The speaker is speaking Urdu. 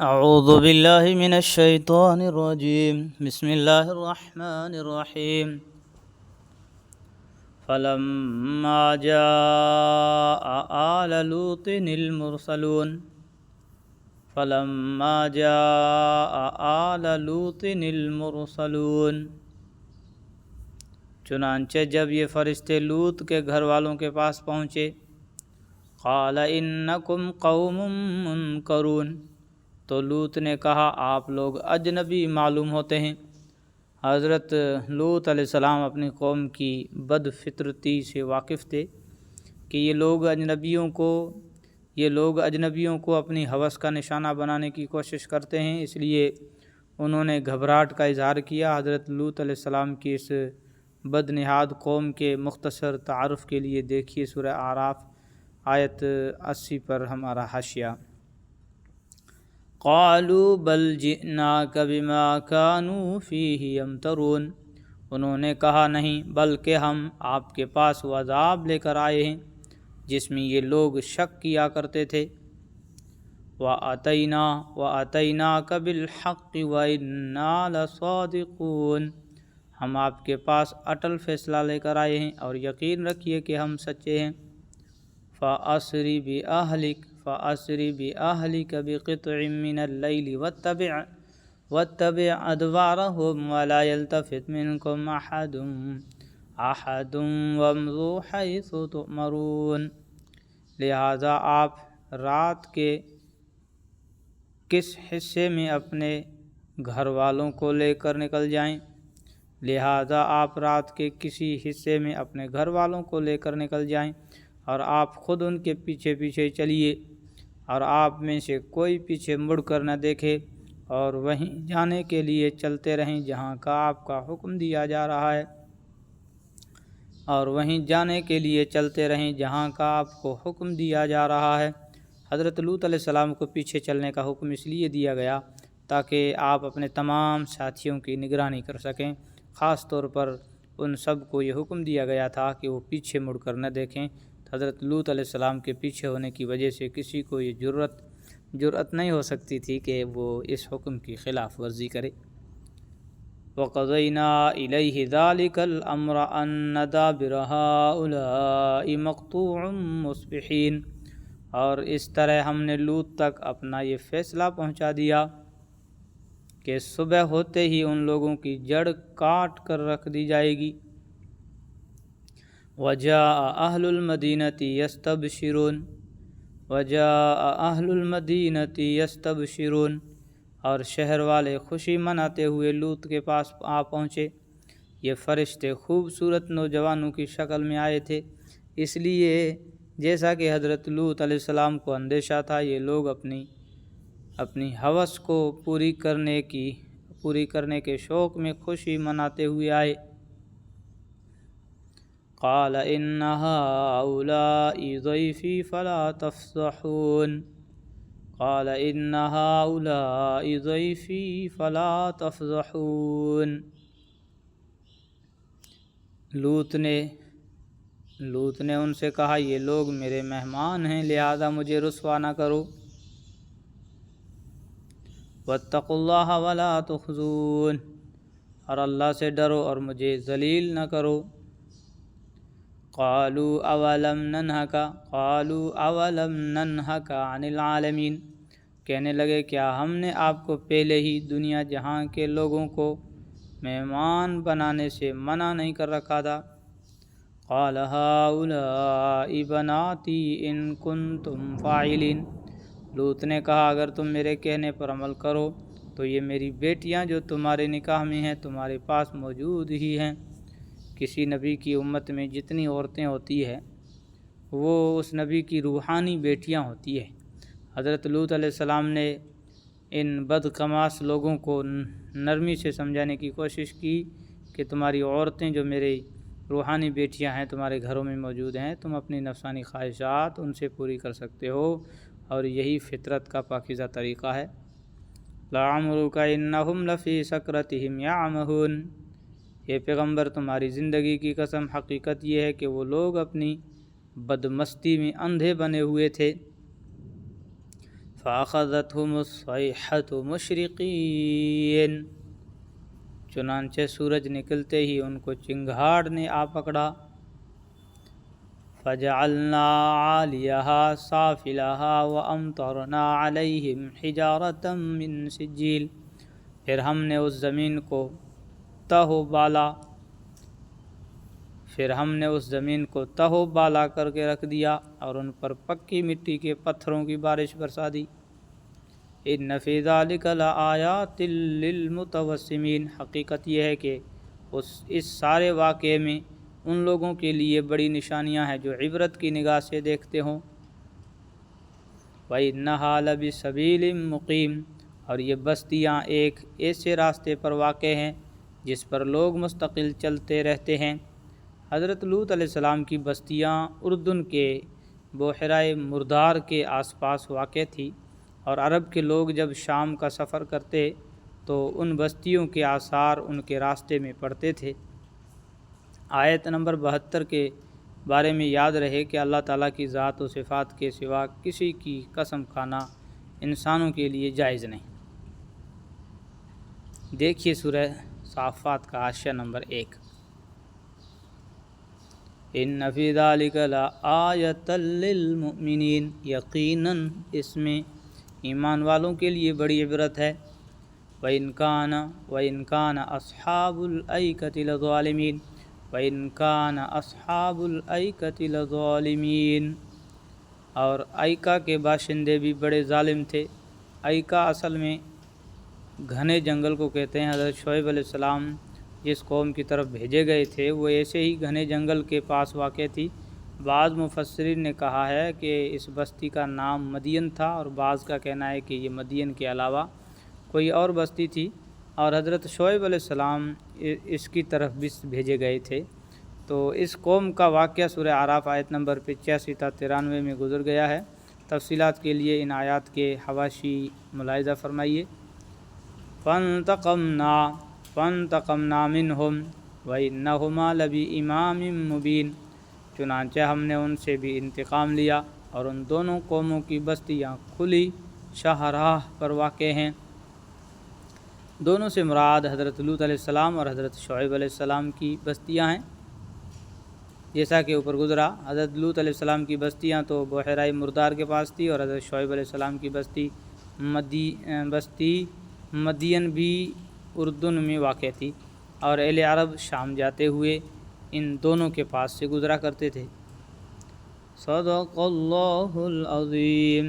اعوذ باللہ من الشیطان الرجیم بسم اللہ الرحمن الرحیم فلما جاء آل لوط المرسلون فلما جاء آل لوط المرسلون چنانچہ جب یہ فرشتے لوط کے گھر والوں کے پاس پہنچے، قال انکم قوم منکرون، تو لوط نے کہا آپ لوگ اجنبی معلوم ہوتے ہیں۔ حضرت لوط علیہ السلام اپنی قوم کی بد فطرتی سے واقف تھے کہ یہ لوگ اجنبیوں کو اپنی ہوس کا نشانہ بنانے کی کوشش کرتے ہیں، اس لیے انہوں نے گھبراہٹ کا اظہار کیا۔ حضرت لوط علیہ السلام کی اس بد نہاد قوم کے مختصر تعارف کے لیے دیکھیے سورہ اعراف آیت 80 پر ہمارا حاشیہ۔ قالوا بل جئناک بما كانوا فیہ یمترون، انہوں نے کہا نہیں بلکہ ہم آپ کے پاس وہ عذاب لے کر آئے ہیں جس میں یہ لوگ شک کیا کرتے تھے۔ وَأَتَيْنَاكَ بِالْحَقِّ وَإِنَّا لَصَادِقُونَ، ہم آپ کے پاس اٹل فیصلہ لے کر آئے ہیں اور یقین رکھیے کہ ہم سچے ہیں۔ فَأَسْرِ بِأَهْلِكَ بِقِطْعٍ مِّنَ اللَّيْلِ وَاتَّبِعْ أَدْبَارَهُمْ وَلَا يَلْتَفِتْ مِنكُمْ أَحَدٌ وَامْضُوا حَيْثُ تُؤْمَرُونَ، لہذا آپ رات کے کس حصے میں اپنے گھر والوں کو لے کر نکل جائیں، اور آپ خود ان کے پیچھے پیچھے چلیے، اور آپ میں سے کوئی پیچھے مڑ کر نہ دیکھے، اور وہیں جانے کے لیے چلتے رہیں جہاں کا آپ کو حکم دیا جا رہا ہے۔ حضرت لوط علیہ السلام کو پیچھے چلنے کا حکم اس لیے دیا گیا تاکہ آپ اپنے تمام ساتھیوں کی نگرانی کر سکیں۔ خاص طور پر ان سب کو یہ حکم دیا گیا تھا کہ وہ پیچھے مڑ کر نہ دیکھیں۔ حضرت لوط علیہ السلام کے پیچھے ہونے کی وجہ سے کسی کو یہ جرأت نہیں ہو سکتی تھی کہ وہ اس حکم کی خلاف ورزی کرے۔ وَقَضَيْنَا إِلَيْهِ ذَلِكَ الْأَمْرَ أَنَّ دَابِرَ هَٰؤُلَاءِ مَقْطُوعٌ مُصْبِحِينَ، اور اس طرح ہم نے لوط تک اپنا یہ فیصلہ پہنچا دیا کہ صبح ہوتے ہی ان لوگوں کی جڑ کاٹ کر رکھ دی جائے گی۔ وَجَاءَ أَهْلُ الْمَدِينَةِ يَسْتَبْشِرُونَ، اور شہر والے خوشی مناتے ہوئے لوط کے پاس آ پہنچے۔ یہ فرشتے خوبصورت نوجوانوں کی شکل میں آئے تھے، اس لیے جیسا کہ حضرت لوط علیہ السلام کو اندیشہ تھا، یہ لوگ اپنی ہوس کو پوری کرنے کے شوق میں خوشی مناتے ہوئے آئے۔ قال ان هؤلاء ضيفي فلا تفضحون، لوط نے ان سے کہا یہ لوگ میرے مہمان ہیں، لہذا مجھے رسوا نہ کرو۔ واتقوا اللہ ولا تخزون، اور اللہ سے ڈرو اور مجھے ذلیل نہ کرو۔ قالوا اولم ننہک عن العالمین، کہنے لگے کیا ہم نے آپ کو پہلے ہی دنیا جہاں کے لوگوں کو مہمان بنانے سے منع نہیں کر رکھا تھا؟ قال هؤلاء بناتی ان کنتم فاعلین، لوط نے کہا اگر تم میرے کہنے پر عمل کرو تو یہ میری بیٹیاں جو تمہارے نکاح میں ہیں تمہارے پاس موجود ہی ہیں۔ کسی نبی کی امت میں جتنی عورتیں ہوتی ہیں وہ اس نبی کی روحانی بیٹیاں ہوتی ہیں۔ حضرت لوط علیہ السلام نے ان بدقماص لوگوں کو نرمی سے سمجھانے کی کوشش کی کہ تمہاری عورتیں جو میری روحانی بیٹیاں ہیں تمہارے گھروں میں موجود ہیں، تم اپنی نفسانی خواہشات ان سے پوری کر سکتے ہو، اور یہی فطرت کا پاکیزہ طریقہ ہے۔ لعمرک انہم لفی سکرتہم یعمہون، یہ پیغمبر تمہاری زندگی کی قسم حقیقت یہ ہے کہ وہ لوگ اپنی بدمستی میں اندھے بنے ہوئے تھے۔ فَأَخَذَتْهُمُ الصَّيْحَةُ مُشْرِقِينَ، چنانچہ سورج نکلتے ہی ان کو چنگھاڑ نے آ پکڑا۔ فَجَعَلْنَا عَالِيَهَا سَافِلَهَا وَأَمْطَرْنَا عَلَيْهِمْ حِجَارَةً مِّن سِجِّيلٍ، پھر ہم نے اس زمین کو تہو بالا کر کے رکھ دیا اور ان پر پکی مٹی کے پتھروں کی بارش برسا دی۔ ان فی ذلک لآیات للمتوسمین، حقیقت یہ ہے کہ اس سارے واقعے میں ان لوگوں کے لیے بڑی نشانیاں ہیں جو عبرت کی نگاہ سے دیکھتے ہوں۔ وَإِنَّهَا لَبِسَبِيلٍ مُقِيمٍ، اور یہ بستیاں ایک ایسے راستے پر واقع ہیں جس پر لوگ مستقل چلتے رہتے ہیں۔ حضرت لوط علیہ السلام کی بستیاں اردن کے بحیرہ مردار کے آس پاس واقع تھی، اور عرب کے لوگ جب شام کا سفر کرتے تو ان بستیوں کے آثار ان کے راستے میں پڑتے تھے۔ آیت نمبر 72 کے بارے میں یاد رہے کہ اللہ تعالیٰ کی ذات و صفات کے سوا کسی کی قسم کھانا انسانوں کے لیے جائز نہیں۔ دیکھیے سورہ صافات کا حاشیہ نمبر 1۔ ان فی ذلک لآیۃ للمؤمنین، یقیناً اس میں ایمان والوں کے لیے بڑی عبرت ہے۔ وَإِنْ كَانَ أَصْحَابُ الْأَيْكَةِ لَظَالِمِينَ، وَإِنْ كَانَ أَصْحَابُ الْأَيْكَةِ لَظَالِمِينَ، اور ایکا کے باشندے بھی بڑے ظالم تھے۔ ایکا اصل میں گھنے جنگل کو کہتے ہیں۔ حضرت شعیب علیہ السلام جس قوم کی طرف بھیجے گئے تھے وہ ایسے ہی گھنے جنگل کے پاس واقع تھی۔ بعض مفسرین نے کہا ہے کہ اس بستی کا نام مدین تھا، اور بعض کا کہنا ہے کہ یہ مدین کے علاوہ کوئی اور بستی تھی، اور حضرت شعیب علیہ السلام اس کی طرف بھی بھیجے گئے تھے۔ تو اس قوم کا واقعہ سورہ اعراف آیت نمبر 85 تا 93 میں گزر گیا ہے۔ تفصیلات کے لیے ان آیات کے حواشی ملاحظہ فرمائیے۔ فَانْتَقَمْنَا مِنْهُمْ وَإِنَّهُمَا لَبِإِمَامٍ مُبِينٍ، چنانچہ ہم نے ان سے بھی انتقام لیا، اور ان دونوں قوموں کی بستیاں کھلی شاہراہ پر واقع ہیں۔ دونوں سے مراد حضرت لوط علیہ السلام اور حضرت شعیب علیہ السلام کی بستیاں ہیں۔ جیسا کہ اوپر گزرا، حضرت لوط علیہ السلام کی بستیاں تو بحیرہ مردار کے پاس تھی، اور حضرت شعیب علیہ السلام کی بستی مدین بھی اردن میں واقع تھی، اور اہل عرب شام جاتے ہوئے ان دونوں کے پاس سے گزرا کرتے تھے۔ صدق اللہ العظیم۔